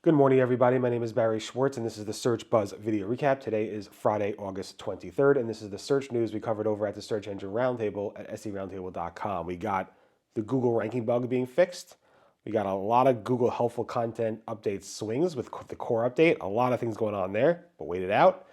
Good morning, everybody. My name is Barry Schwartz, and this is the Search Buzz video recap. Today is Friday, August 23rd, and this is the search news we covered over at the Search Engine Roundtable at seroundtable.com. We got the Google ranking bug being fixed. We got a lot of Google helpful content update swings with the core update. A lot of things going on there, but wait it out.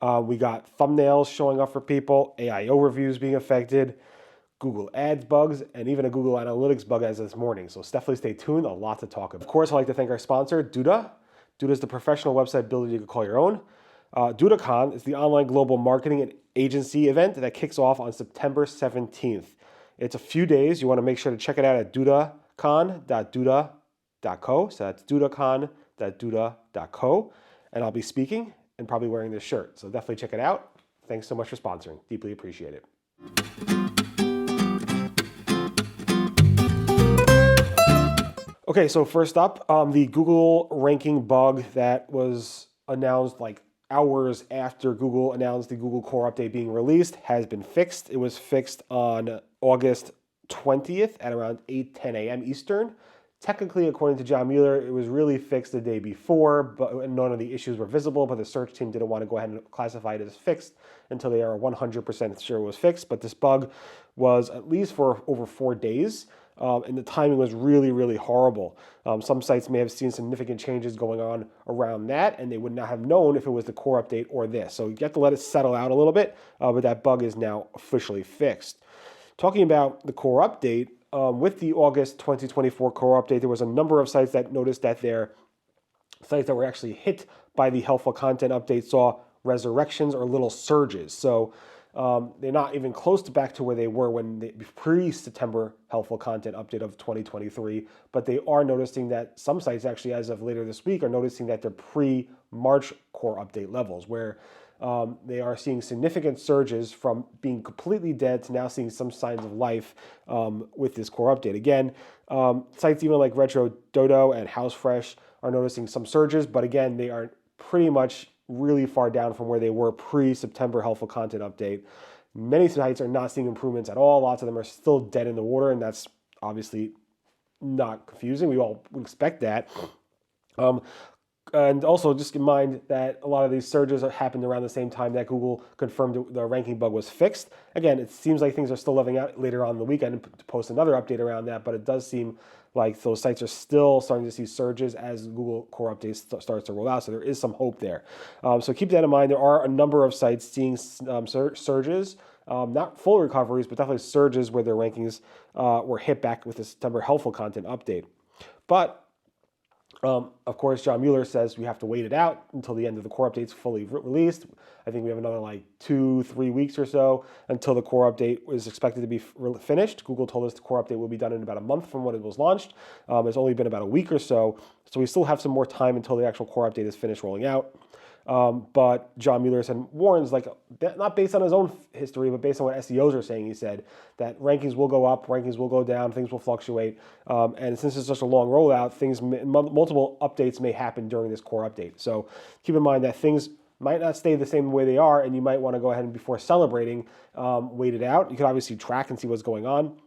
We got thumbnails showing up for people, AIO reviews being affected, Google Ads bugs, and even a Google Analytics bug as this morning. So definitely stay tuned, a lot to talk about. Of course, I'd like to thank our sponsor, Duda. Duda is the professional website builder you can call your own. DudaCon is the online global marketing and agency event that kicks off on September 17th. It's a few days. You want to make sure to check it out at dudacon.duda.co. So that's dudacon.duda.co. And I'll be speaking and probably wearing this shirt. So definitely check it out. Thanks so much for sponsoring. Deeply appreciate it. Okay, so first up, the Google ranking bug that was announced like hours after Google announced the Google Core Update being released has been fixed. It was fixed on August 20th at around 8:10 a.m. Eastern. Technically, according to John Mueller, it was really fixed the day before, but none of the issues were visible, but the search team didn't want to go ahead and classify it as fixed until they are 100% sure it was fixed. But this bug was at least for over 4 days. And the timing was really, really horrible. Some sites may have seen significant changes going on around that, and they would not have known if it was the core update or this. So you have to let it settle out a little bit, but that bug is now officially fixed. Talking about the core update, with the August 2024 core update, there was a number of sites that noticed that their sites that were actually hit by the helpful content update saw resurrections or little surges. So they're not even close to back to where they were when the pre-September helpful content update of 2023, but they are noticing that some sites actually, as of later this week, are noticing that they're pre-March core update levels, where they are seeing significant surges from being completely dead to now seeing some signs of life with this core update. Again, sites even like Retro Dodo and HouseFresh are noticing some surges, but again, they are pretty much really far down from where they were pre-September helpful content update. Many sites are not seeing improvements at all. Lots of them are still dead in the water, and that's obviously not confusing. We all expect that. And also just in mind that a lot of these surges happened around the same time that Google confirmed the ranking bug was fixed. Again, it seems like things are still leveling out later on in the week. I didn't post another update around that, but it does seem like those sites are still starting to see surges as Google Core Updates starts to roll out. So there is some hope there. So keep that in mind. There are a number of sites seeing surges, not full recoveries, but definitely surges where their rankings were hit back with the September helpful content update. But of course, John Mueller says we have to wait it out until the end of the core update's fully released. I think we have another like 2-3 weeks or so until the core update is expected to be finished. Google told us the core update will be done in about a month from when it was launched. It's only been about a week or so, so we still have some more time until the actual core update is finished rolling out. But John Mueller warns, like, not based on his own history, but based on what SEOs are saying. He said that rankings will go up, rankings will go down, things will fluctuate. And since it's such a long rollout, multiple updates may happen during this core update. So keep in mind that things might not stay the same way they are, and you might want to go ahead and, before celebrating, wait it out. You can obviously track and see what's going on.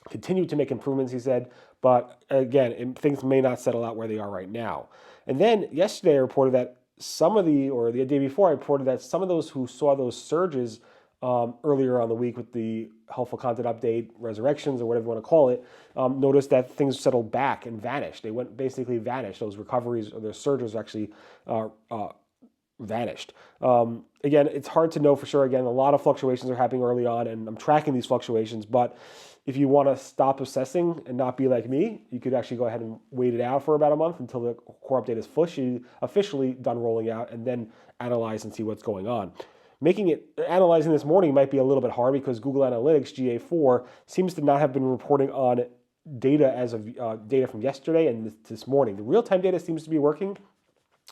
Continue to make improvements, he said, but again, things may not settle out where they are right now. And then yesterday I reported that the day before, I reported that some of those who saw those surges earlier on the week with the helpful content update, resurrections, or whatever you want to call it, noticed that things settled back and vanished. They basically vanished. Those recoveries or those surges actually vanished. Again, it's hard to know for sure. Again, a lot of fluctuations are happening early on, and I'm tracking these fluctuations, but if you want to stop obsessing and not be like me, you could actually go ahead and wait it out for about a month until the core update is officially done rolling out, and then analyze and see what's going on. Analyzing this morning might be a little bit hard because Google Analytics GA4 seems to not have been reporting on data as of data from yesterday and this morning. The real-time data seems to be working,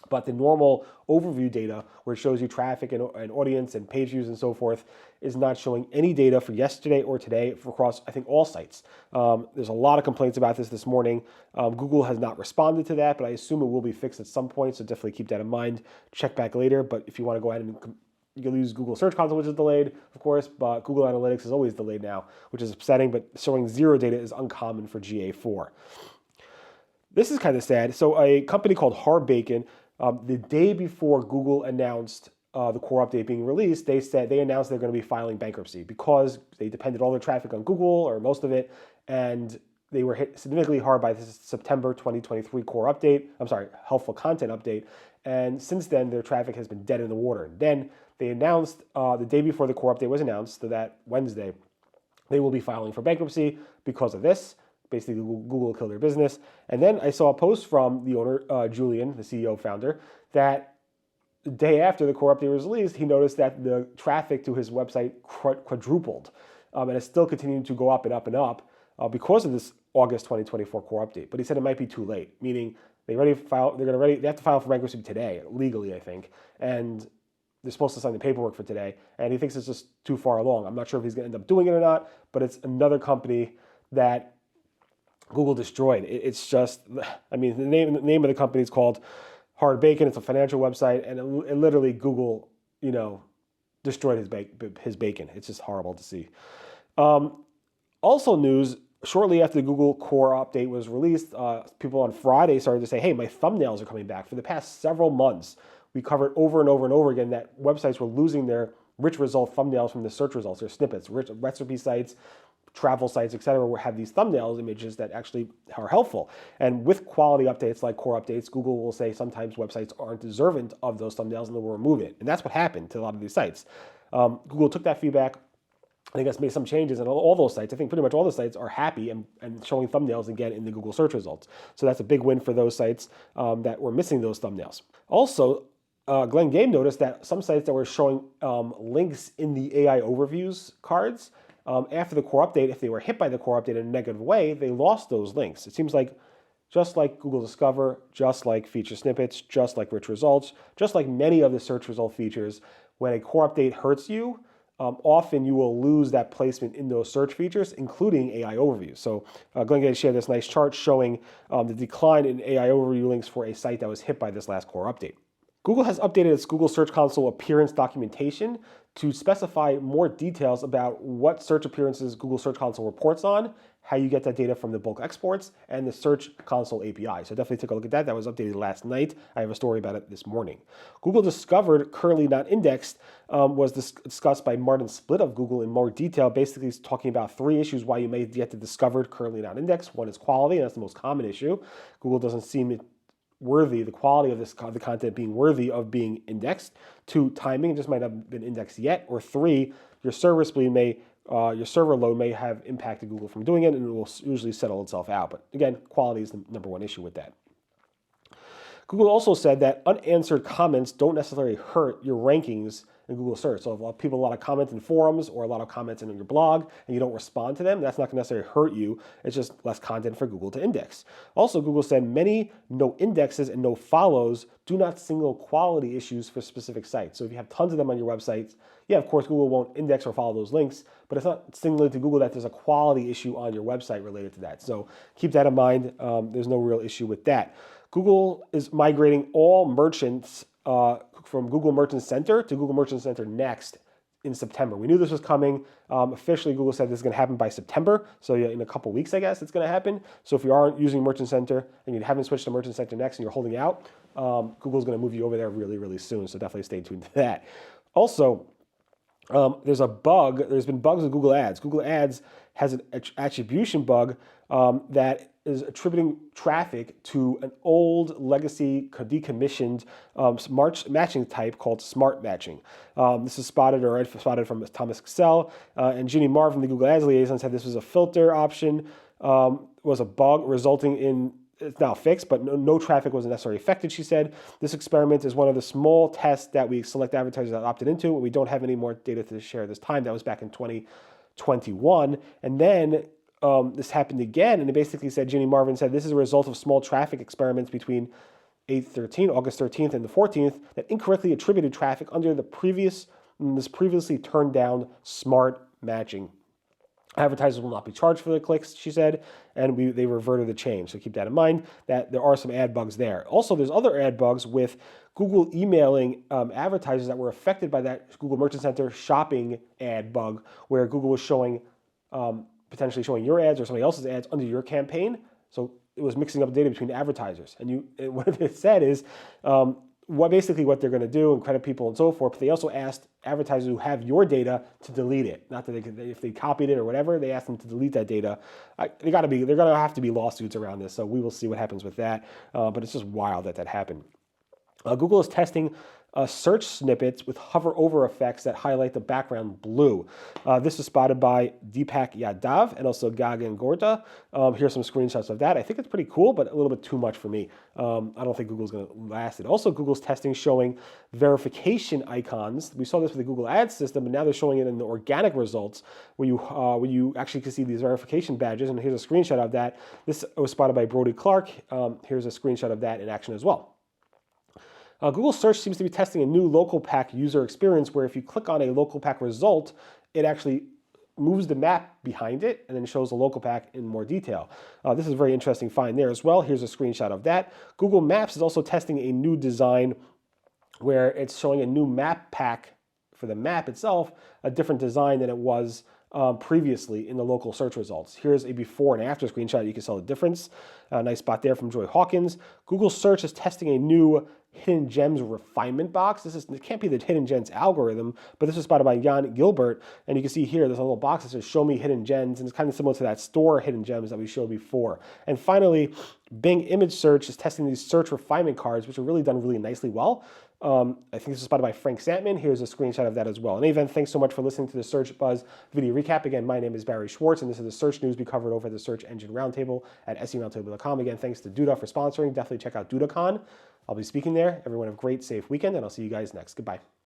but the normal overview data, where it shows you traffic and audience and page views and so forth, is not showing any data for yesterday or today across, I think, all sites. There's a lot of complaints about this morning. Google has not responded to that, but I assume it will be fixed at some point, so definitely keep that in mind. Check back later, but if you want to go ahead and you can use Google Search Console, which is delayed, of course, but Google Analytics is always delayed now, which is upsetting, but showing zero data is uncommon for GA4. This is kind of sad. So a company called Hardbacon, the day before Google announced the core update being released, they announced they're going to be filing bankruptcy because they depended all their traffic on Google or most of it, and they were hit significantly hard by this September 2023 core update. I'm sorry, helpful content update. And since then, their traffic has been dead in the water. And then they announced the day before the core update was announced, so that Wednesday, they will be filing for bankruptcy because of this. Basically, Google killed their business. And then I saw a post from the owner, Julian, the CEO founder, that the day after the core update was released, he noticed that the traffic to his website quadrupled. And it's still continuing to go up and up and up because of this August 2024 core update. But he said it might be too late, meaning they have to file for bankruptcy today, legally, I think. And they're supposed to sign the paperwork for today. And he thinks it's just too far along. I'm not sure if he's going to end up doing it or not, but it's another company that Google destroyed. It's just, I mean, the name of the company is called Hardbacon. It's a financial website, and it literally Google, destroyed his bacon. It's just horrible to see. Also news, shortly after the Google Core update was released, people on Friday started to say, hey, my thumbnails are coming back. For the past several months, we covered over and over and over again that websites were losing their rich result thumbnails from the search results, their snippets, recipe sites, travel sites, etc., will have these thumbnails images that actually are helpful. And with quality updates like core updates, Google will say sometimes websites aren't deserving of those thumbnails and they will remove it. And that's what happened to a lot of these sites. Google took that feedback, I guess made some changes, and all those sites, I think pretty much all the sites are happy and showing thumbnails again in the Google search results. So that's a big win for those sites that were missing those thumbnails. Also, Glenn Game noticed that some sites that were showing links in the AI overviews cards, after the core update, if they were hit by the core update in a negative way, they lost those links. It seems like just like Google Discover, just like feature snippets, just like rich results, just like many of the search result features, when a core update hurts you, often you will lose that placement in those search features, including AI overviews. So Glenn Game shared this nice chart showing the decline in AI overview links for a site that was hit by this last core update. Google has updated its Google Search Console appearance documentation to specify more details about what search appearances Google Search Console reports on, how you get that data from the bulk exports, and the Search Console API. So definitely take a look at that. That was updated last night. I have a story about it this morning. Google Discovered, currently not indexed, was discussed by Martin Splitt of Google in more detail, basically talking about 3 issues why you may get to Discovered, currently not indexed. One is quality, and that's the most common issue. Google doesn't seem worthy, the quality of the content being worthy of being indexed. 2, timing, it just might not have been indexed yet. Or 3, your server speed your server load may have impacted Google from doing it, and it will usually settle itself out. But again, quality is the number one issue with that. Google also said that unanswered comments don't necessarily hurt your rankings in Google search. So if people a lot of comments in forums or a lot of comments in your blog and you don't respond to them, that's not going to necessarily hurt you. It's just less content for Google to index. Also, Google said many no indexes and no follows do not signal quality issues for specific sites. So if you have tons of them on your websites, yeah, of course, Google won't index or follow those links, but it's not signaling to Google that there's a quality issue on your website related to that. So keep that in mind. There's no real issue with that. Google is migrating all merchants from Google Merchant Center to Google Merchant Center Next in September. We knew this was coming. Officially, Google said this is going to happen by September. So yeah, in a couple weeks, I guess, it's going to happen. So if you aren't using Merchant Center and you haven't switched to Merchant Center Next and you're holding out, Google's going to move you over there really, really soon. So definitely stay tuned to that. Also, there's been bugs with Google Ads. Google Ads has an attribution bug that is attributing traffic to an old legacy decommissioned matching type called smart matching. This is spotted from Thomas Excel, and Ginny Marvin, the Google Ads liaison, said this was a filter option, was a bug resulting in, it's now fixed, but no traffic was necessarily affected, she said. This experiment is one of the small tests that we select advertisers that opted into, and we don't have any more data to share this time. That was back in 2021. And then this happened again, and it basically said, Ginny Marvin said, this is a result of small traffic experiments between August 13th and the 14th that incorrectly attributed traffic under this previously turned down smart matching. Advertisers will not be charged for the clicks, she said, and they reverted the change. So keep that in mind, that there are some ad bugs there. Also, there's other ad bugs with Google emailing advertisers that were affected by that Google Merchant Center shopping ad bug, where Google was showing potentially showing your ads or somebody else's ads under your campaign. So it was mixing up data between advertisers. And what it said is, basically what they're going to do and credit people and so forth. But they also asked advertisers who have your data to delete it. Not that if they copied it or whatever, they asked them to delete that data. They're going to have to be lawsuits around this. So we will see what happens with that. But it's just wild that happened. Google is testing search snippets with hover over effects that highlight the background blue. This is spotted by Deepak Yadav and also Gagan Gorda. Here's some screenshots of that. I think it's pretty cool, but a little bit too much for me. I don't think Google's going to last it. Also, Google's testing showing verification icons. We saw this with the Google Ads system, but now they're showing it in the organic results where you actually can see these verification badges. And here's a screenshot of that. This was spotted by Brody Clark. Here's a screenshot of that in action as well. Google Search seems to be testing a new local pack user experience where if you click on a local pack result, it actually moves the map behind it and then shows the local pack in more detail. This is a very interesting find there as well. Here's a screenshot of that. Google Maps is also testing a new design where it's showing a new map pack for the map itself, a different design than it was previously in the local search results. Here's a before and after screenshot. You can tell the difference. Nice spot there from Joy Hawkins. Google Search is testing a new Hidden Gems refinement box. It can't be the Hidden Gems algorithm, but this is spotted by Jan Gilbert. And you can see here, there's a little box that says show me hidden gems. And it's kind of similar to that store hidden gems that we showed before. And finally, Bing Image Search is testing these search refinement cards, which are really done really nicely well. I think this is spotted by Frank Santman. Here's a screenshot of that as well. In any event, thanks so much for listening to the Search Buzz video recap. Again, my name is Barry Schwartz, and this is the search news we covered over at the Search Engine Roundtable at seroundtable.com. Again, thanks to Duda for sponsoring. Definitely check out DudaCon. I'll be speaking there. Everyone have a great, safe weekend, and I'll see you guys next. Goodbye.